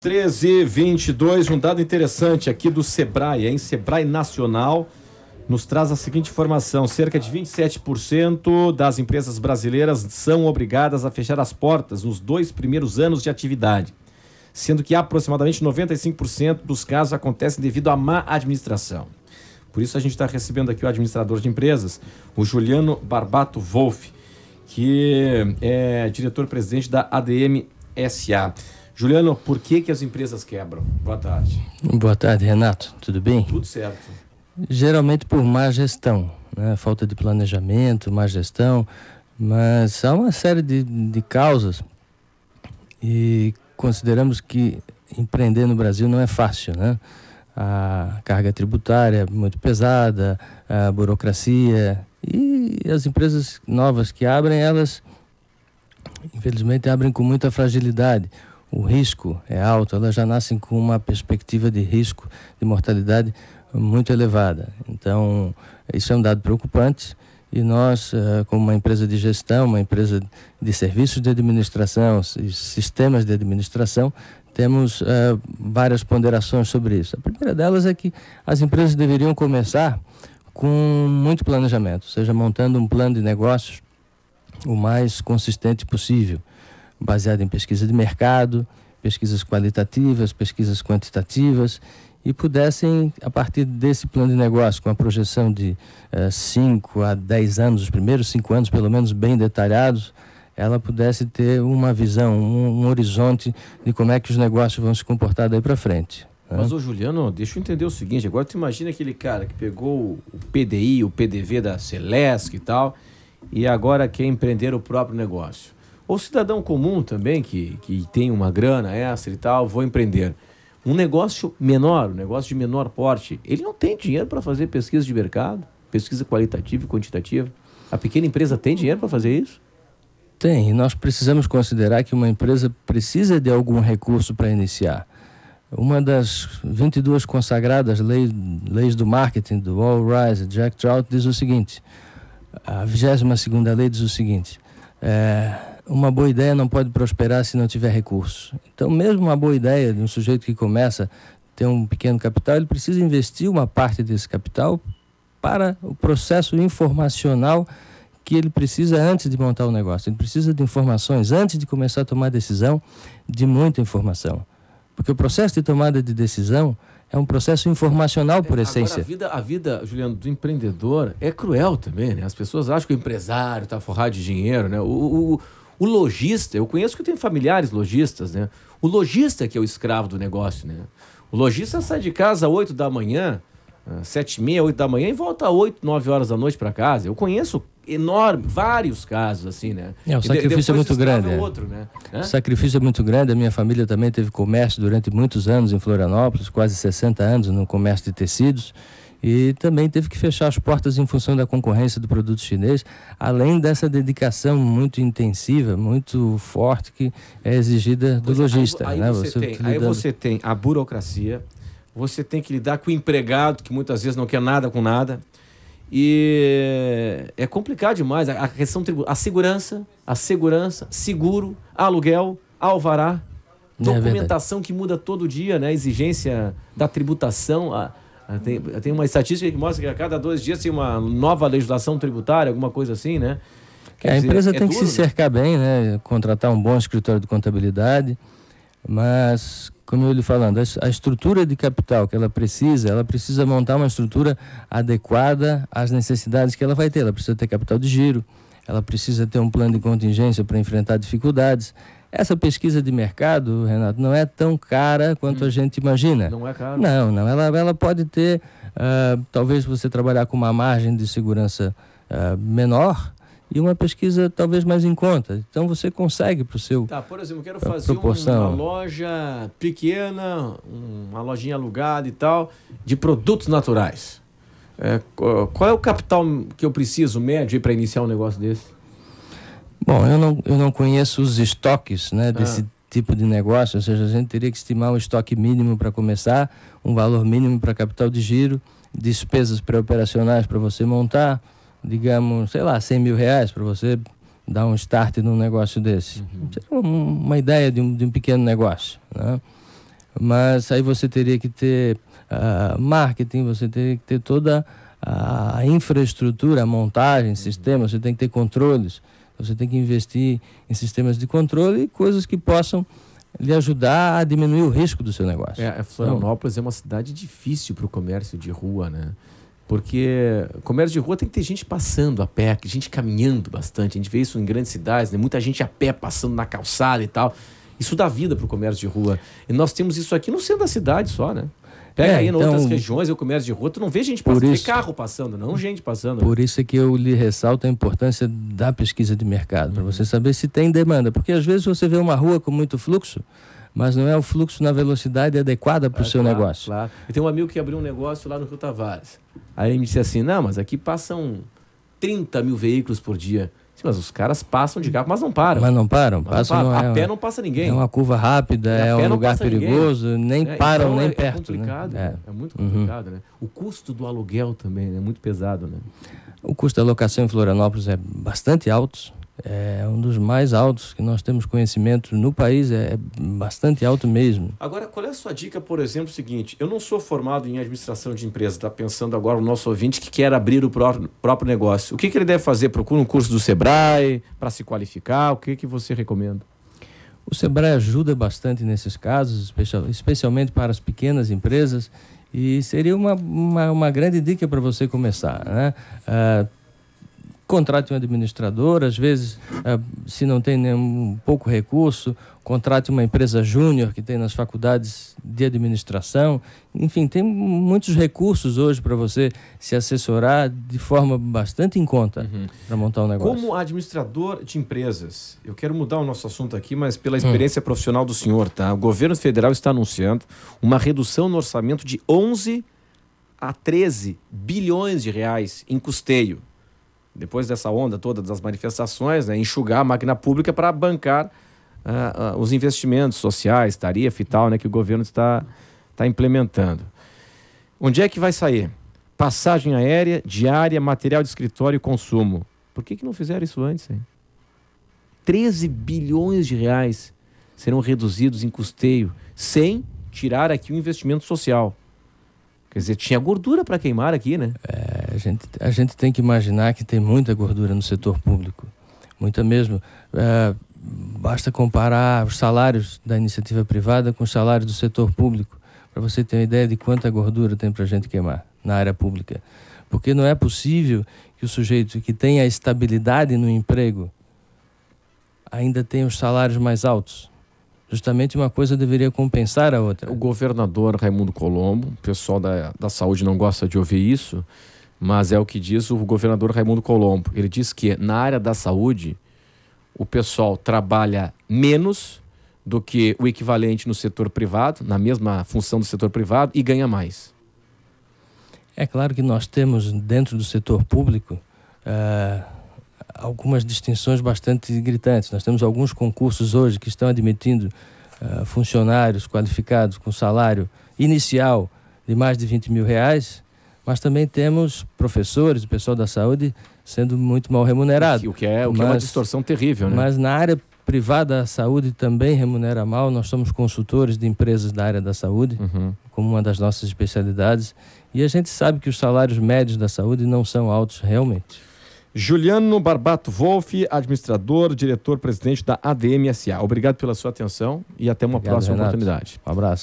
13h22, um dado interessante aqui do Sebrae, hein? Sebrae Nacional nos traz a seguinte informação: cerca de 27% das empresas brasileiras são obrigadas a fechar as portas nos 2 primeiros anos de atividade, sendo que aproximadamente 95% dos casos acontecem devido à má administração. Por isso a gente está recebendo aqui o administrador de empresas, o Juliano Barbato Wolff, que é diretor-presidente da ADM SA. Juliano, por que as empresas quebram? Boa tarde. Boa tarde, Renato. Tudo bem? Tudo certo. Geralmente por má gestão, né? Falta de planejamento, má gestão, mas há uma série de causas e consideramos que empreender no Brasil não é fácil, né? A carga tributária é muito pesada, a burocracia, e as empresas novas que abrem, elas infelizmente abrem com muita fragilidade. O risco é alto, elas já nascem com uma perspectiva de risco, de mortalidade muito elevada. Então, isso é um dado preocupante e nós, como uma empresa de gestão, uma empresa de serviços de administração e sistemas de administração, temos várias ponderações sobre isso. A primeira delas é que as empresas deveriam começar com muito planejamento, ou seja, montando um plano de negócios o mais consistente possível, baseado em pesquisa de mercado, pesquisas qualitativas, pesquisas quantitativas, e pudessem, a partir desse plano de negócio, com a projeção de 5 a 10 anos, os primeiros 5 anos pelo menos bem detalhados, ela pudesse ter uma visão, um horizonte de como é que os negócios vão se comportar daí para frente. Mas, ô Juliano, deixa eu entender o seguinte, agora tu imagina aquele cara que pegou o PDI, o PDV da Celesc e tal, e agora quer empreender o próprio negócio. Ou cidadão comum também, que tem uma grana extra e tal, vou empreender. Um negócio menor, um negócio de menor porte, ele não tem dinheiro para fazer pesquisa de mercado, pesquisa qualitativa e quantitativa. A pequena empresa tem dinheiro para fazer isso? Tem, e nós precisamos considerar que uma empresa precisa de algum recurso para iniciar. Uma das 22 consagradas leis do marketing, do All Rise, Jack Trout, diz o seguinte, a 22ª lei diz o seguinte, uma boa ideia não pode prosperar se não tiver recurso. Então, mesmo uma boa ideia de um sujeito que começa a ter um pequeno capital, ele precisa investir uma parte desse capital para o processo informacional que ele precisa antes de montar o negócio. Ele precisa de informações antes de começar a tomar decisão, de muita informação. Porque o processo de tomada de decisão é um processo informacional por essência. Agora, a vida, Juliano, do empreendedor é cruel também, né? As pessoas acham que o empresário está forrado de dinheiro, né? O lojista, eu conheço que eu tenho familiares lojistas, né? O lojista é que é o escravo do negócio, né? O lojista sai de casa às 8 da manhã, 7h30, 8 da manhã e volta às 8, 9 horas da noite para casa. Eu conheço vários casos assim, né? O sacrifício é muito grande. Outro, né? O sacrifício é muito grande. A minha família também teve comércio durante muitos anos em Florianópolis, quase 60 anos no comércio de tecidos, e também teve que fechar as portas em função da concorrência do produto chinês, além dessa dedicação muito intensiva, muito forte que é exigida do lojista. Aí você tem a burocracia, você tem que lidar com o empregado, que muitas vezes não quer nada com nada. E é complicado demais. A questão tributária, a segurança, seguro, aluguel, alvará, documentação que muda todo dia, né? Exigência da tributação. Tem uma estatística que mostra que a cada 2 dias tem uma nova legislação tributária, alguma coisa assim, né? A empresa tem que se cercar bem, né? Contratar um bom escritório de contabilidade, mas, como eu lhe falando, a estrutura de capital que ela precisa montar uma estrutura adequada às necessidades que ela vai ter. Ela precisa ter capital de giro, ela precisa ter um plano de contingência para enfrentar dificuldades. Essa pesquisa de mercado, Renato, não é tão cara quanto a gente imagina. Não é caro? Não. Ela pode ter, talvez você trabalhar com uma margem de segurança menor, e uma pesquisa talvez mais em conta. Então você consegue para o seu... por exemplo, eu quero fazer uma loja pequena, uma lojinha alugada e tal, de produtos naturais. Qual é o capital que eu preciso, médio, para iniciar um negócio desse? Bom, eu não conheço os estoques, né, desse tipo de negócio, ou seja, a gente teria que estimar um estoque mínimo para começar, um valor mínimo para capital de giro, despesas pré-operacionais para você montar, digamos, sei lá, 100 mil reais para você dar um start num negócio desse. Uma ideia de um pequeno negócio, né? mas aí você teria que ter marketing, você teria que ter toda a infraestrutura, a montagem, sistemas, você tem que ter controles, você tem que investir em sistemas de controle e coisas que possam lhe ajudar a diminuir o risco do seu negócio. Florianópolis é uma cidade difícil para o comércio de rua, né? Porque comércio de rua tem que ter gente passando a pé, gente caminhando bastante. A gente vê isso em grandes cidades, né? Muita gente a pé passando na calçada e tal. Isso dá vida para o comércio de rua. E nós temos isso aqui no centro da cidade só, né? Pega aí em outras regiões, o comércio de rua, tu não vê gente passando, vê carro passando, não gente passando. Por isso é que eu lhe ressalto a importância da pesquisa de mercado, para você saber se tem demanda. Porque às vezes você vê uma rua com muito fluxo, mas não é o fluxo na velocidade adequada para o seu negócio. Claro. Eu tenho um amigo que abriu um negócio lá no Rio Tavares. Aí ele me disse assim, não, mas aqui passam 30 mil veículos por dia. Mas os caras passam de carro, mas não param. Mas não param. A pé não passa ninguém. É uma curva rápida, é um lugar perigoso, nem param então nem perto. É complicado, né? É muito complicado, né? O custo do aluguel também é muito pesado, né? O custo da locação em Florianópolis é bastante alto. É um dos mais altos que nós temos conhecimento no país, é bastante alto mesmo. Agora, qual é a sua dica, por exemplo, o seguinte, eu não sou formado em administração de empresa, está pensando agora o nosso ouvinte que quer abrir o próprio negócio. O que ele deve fazer? Procura um curso do Sebrae para se qualificar? O que você recomenda? O Sebrae ajuda bastante nesses casos, especialmente para as pequenas empresas, e seria uma grande dica para você começar, né? Contrate um administrador, às vezes, se não tem nenhum pouco recurso, contrate uma empresa júnior que tem nas faculdades de administração. Enfim, tem muitos recursos hoje para você se assessorar de forma bastante em conta para montar um negócio. Como administrador de empresas, eu quero mudar o nosso assunto aqui, mas pela experiência profissional do senhor, tá? O governo federal está anunciando uma redução no orçamento de 11 a 13 bilhões de reais em custeio. Depois dessa onda toda das manifestações, né, enxugar a máquina pública para bancar os investimentos sociais, tarifa e tal, né, que o governo está implementando. Onde é que vai sair? Passagem aérea, diária, material de escritório e consumo. Por que não fizeram isso antes, hein? 13 bilhões de reais serão reduzidos em custeio, sem tirar aqui o investimento social. Quer dizer, tinha gordura para queimar aqui, né? A gente tem que imaginar que tem muita gordura no setor público. Muita mesmo. Basta comparar os salários da iniciativa privada com os salários do setor público, para você ter uma ideia de quanta gordura tem para a gente queimar na área pública. Porque não é possível que o sujeito que tem a estabilidade no emprego ainda tenha os salários mais altos. Justamente uma coisa deveria compensar a outra. O governador Raimundo Colombo, o pessoal da saúde não gosta de ouvir isso, mas é o que diz o governador Raimundo Colombo. Ele diz que na área da saúde o pessoal trabalha menos do que o equivalente no setor privado, na mesma função do setor privado, e ganha mais. É claro que nós temos dentro do setor público algumas distinções bastante gritantes. Nós temos alguns concursos hoje que estão admitindo funcionários qualificados com salário inicial de mais de 20 mil reais, mas também temos professores, o pessoal da saúde, sendo muito mal remunerado. O que é uma distorção terrível, né? Mas na área privada a saúde também remunera mal. Nós somos consultores de empresas da área da saúde, como uma das nossas especialidades, e a gente sabe que os salários médios da saúde não são altos realmente. Juliano Barbato Wolff, administrador, diretor-presidente da ADM SA. Obrigado pela sua atenção e até uma próxima oportunidade. Um abraço.